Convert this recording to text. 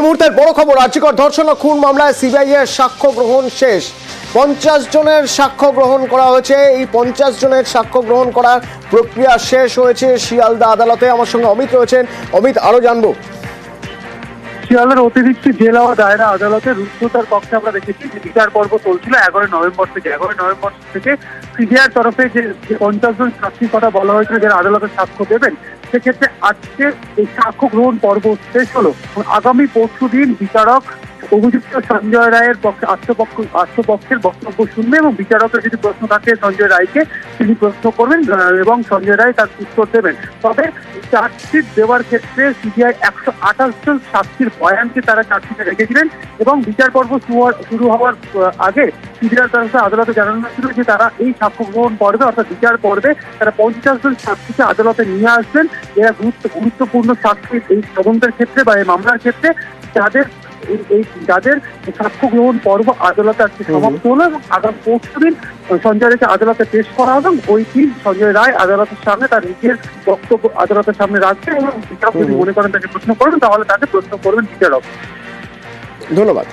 মুহূর্তের বড় খবর, আর্জিকর ধর্ষণ ও খুন মামলায় সিবিআই এর সাক্ষ্য গ্রহণ শেষ। 50 জনের সাক্ষ্য গ্রহণ করা হয়েছে। এই 50 জনের সাক্ষ্য গ্রহণ করার প্রক্রিয়া শেষ হয়েছে শিয়ালদা আদালতে। আমার সঙ্গে অমিত রয়েছেন। অমিত, আরো জানবো। শিয়ালদার অতিরিক্ত জেলা ও দায়রা আদালতের রুদ্ধতার কক্ষে আমরা দেখেছি যে বিচার পর্ব চলছিল 11 নভেম্বর থেকে সিবিআইয়ের তরফে যে 50 জন সাক্ষীর কথা বলা হয়েছিল যারা আদালতে সাক্ষ্য দেবেন, সেক্ষেত্রে আজকে এই সাক্ষ্য গ্রহণ পর্ব শেষ হলো। আগামী পরশু দিন বিচারক অভিযুক্ত সঞ্জয় রায়ের পক্ষে আত্মপক্ষের বক্তব্য শুনবে এবং বিচারকের যদি প্রশ্ন থাকে সঞ্জয় রায়কে, তিনি প্রশ্ন করবেন এবং সঞ্জয় রায় তার উত্তর দেবেন। তবে চার্জশিট দেওয়ার ক্ষেত্রে সিবিআই 128 জন সাক্ষীর বয়ানকে তারা চার্জশিটে রেখেছিলেন এবং বিচার পর্ব শুরু হওয়ার আগে সিবিআইয়ের তরফে আদালতে জানানো ছিল যে তারা এই সাক্ষ্য গ্রহণ পর্বে অর্থাৎ বিচার পর্বে তারা 50 জন সাক্ষীকে আদালতে নিয়ে আসবেন। এরা গুরুত্বপূর্ণ সাক্ষী এই তদন্তের ক্ষেত্রে বা এই মামলার ক্ষেত্রে যাদের সাক্ষ্য গ্রহণ পর্ব আদালতে আজকে সমাপ্ত হলো এবং আগামী পরশুদিন সঞ্জয় রায়কে আদালতে পেশ করা হবে। ওই দিন সঞ্জয় রায় আদালতের সামনে তার নিজের বক্তব্য আদালতের সামনে রাখবেন এবং বিচারক যদি মনে করেন তাকে প্রশ্ন করবেন তাহলে তাকে প্রশ্ন করবেন বিচারক। ধন্যবাদ।